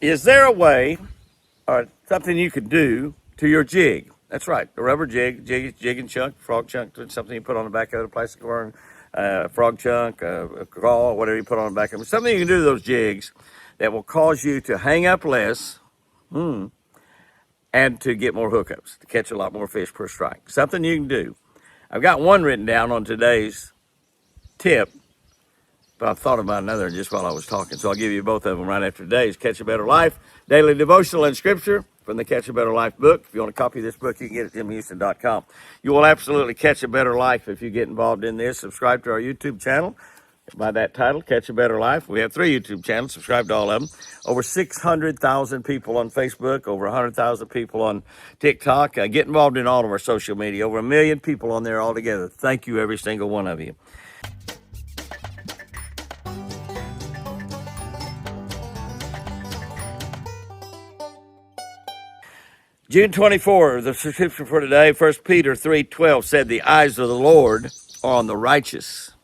Is there a way or something you could do to your jig? That's right, the rubber jig and chunk, frog chunk, something you put on the back of it, a plastic worm, frog chunk, a claw, whatever you put on the back of it. Something you can do to those jigs that will cause you to hang up less and to get more hookups, to catch a lot more fish per strike. Something you can do. I've got one written down on today's tip, but I thought about another just while I was talking, so I'll give you both of them right after today's Catch a Better Life, Daily Devotional and Scripture from the Catch a Better Life book. If you want to copy this book, you can get it at jimhouston.com. You will absolutely catch a better life if you get involved in this. Subscribe to our YouTube channel by that title, Catch a Better Life. We have 3 YouTube channels. Subscribe to all of them. Over 600,000 people on Facebook, over 100,000 people on TikTok. Get involved in all of our social media. Over 1 million people on there altogether. Thank you, every single one of you. June 24, the scripture for today, 1 Peter 3:12 said, the eyes of the Lord are on the righteous,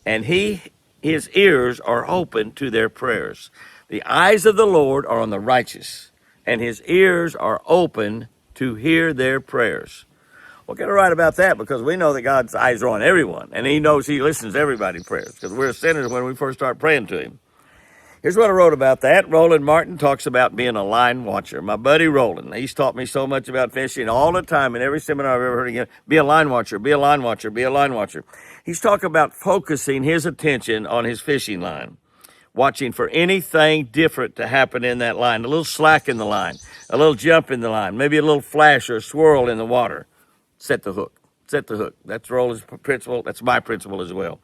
and his ears are open to their prayers. The eyes of the Lord are on the righteous, and his ears are open to hear their prayers. We'll get it right about that, because we know that God's eyes are on everyone, and he knows he listens to everybody's prayers, because we're sinners when we first start praying to him. Here's what I wrote about that. Roland Martin talks about being a line watcher. My buddy Roland, he's taught me so much about fishing all the time in every seminar I've ever heard again. Be a line watcher, be a line watcher, be a line watcher. He's talking about focusing his attention on his fishing line, watching for anything different to happen in that line, a little slack in the line, a little jump in the line, maybe a little flash or a swirl in the water. Set the hook, set the hook. That's Roland's principle. That's my principle as well.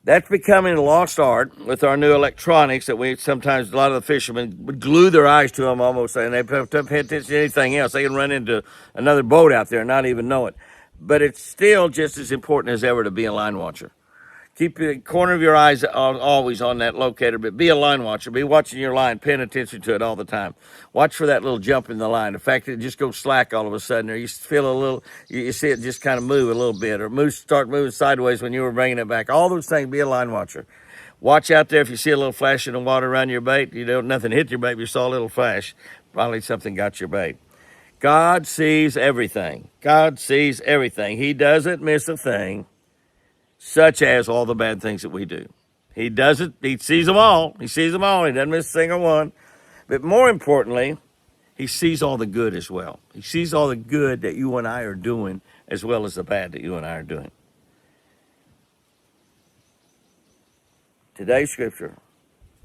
That's becoming a lost art with our new electronics that we sometimes, a lot of the fishermen would glue their eyes to them almost, and they don't pay attention to anything else. They can run into another boat out there and not even know it. But it's still just as important as ever to be a line watcher. Keep the corner of your eyes always on that locator, but be a line watcher. Be watching your line, paying attention to it all the time. Watch for that little jump in the line. The fact that it just goes slack all of a sudden, or you feel a little, you see it just kind of move a little bit, or start moving sideways when you were bringing it back. All those things, be a line watcher. Watch out there if you see a little flash in the water around your bait. Nothing hit your bait, but you saw a little flash. Probably something got your bait. God sees everything. God sees everything. He doesn't miss a thing, such as all the bad things that we do. He sees them all. He sees them all. He doesn't miss a single one. But more importantly, he sees all the good as well. He sees all the good that you and I are doing, as well as the bad that you and I are doing. Today's scripture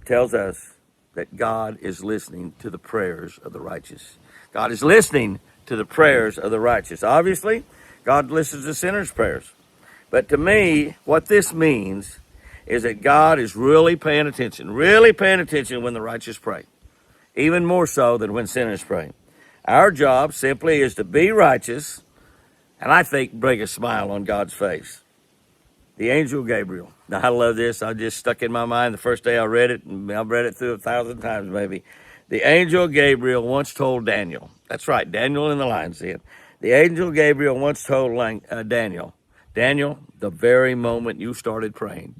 tells us that God is listening to the prayers of the righteous. God is listening to the prayers of the righteous. Obviously, God listens to sinners' prayers. But to me, what this means is that God is really paying attention when the righteous pray, even more so than when sinners pray. Our job simply is to be righteous, and I think bring a smile on God's face. The angel Gabriel. Now, I love this. I just stuck in my mind the first day I read it, and I've read it through 1,000 times maybe. The angel Gabriel once told Daniel, that's right, Daniel in the lion's den. The angel Gabriel once told Daniel, the very moment you started praying,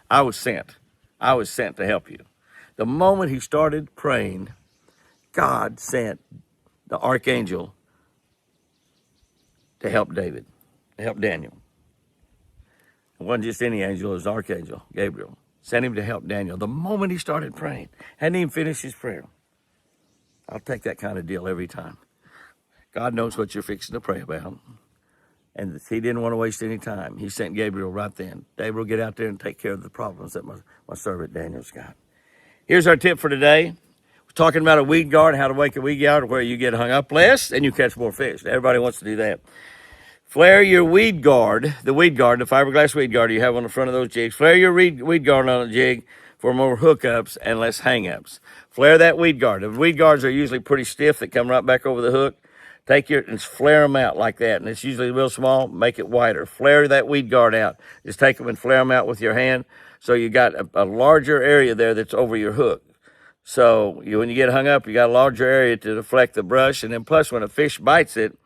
I was sent. I was sent to help you. The moment he started praying, God sent the archangel to help David, to help Daniel. It wasn't just any angel, it was archangel, Gabriel. Sent him to help Daniel. The moment he started praying, hadn't even finished his prayer. I'll take that kind of deal every time. God knows what you're fixing to pray about. And he didn't want to waste any time. He sent Gabriel right then. Gabriel, get out there and take care of the problems that my servant Daniel's got. Here's our tip for today. We're talking about a weed guard, how to make a weed guard where you get hung up less and you catch more fish. Everybody wants to do that. Flare your weed guard, the fiberglass weed guard you have on the front of those jigs. Flare your weed guard on a jig for more hookups and less hang-ups. Flare that weed guard. The weed guards are usually pretty stiff that come right back over the hook. Take and flare them out like that, and it's usually real small. Make it wider. Flare that weed guard out. Just take them and flare them out with your hand, so you got a larger area there that's over your hook. So when you get hung up, you got a larger area to deflect the brush, and then plus when a fish bites it,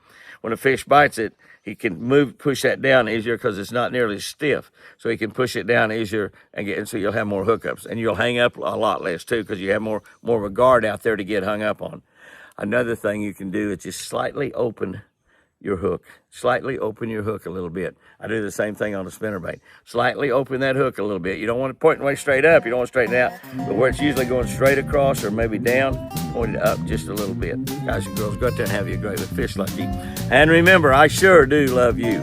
he can push that down easier because it's not nearly stiff. So he can push it down easier and so you'll have more hookups. And you'll hang up a lot less too because you have more of a guard out there to get hung up on. Another thing you can do is just slightly open your hook. Slightly open your hook a little bit. I do the same thing on the spinnerbait. Slightly open that hook a little bit. You don't want it pointing way straight up. You don't want to straighten out. But where it's usually going straight across or maybe down, point it up just a little bit. Guys and girls, go out there and have you a great fish like you. And remember, I sure do love you.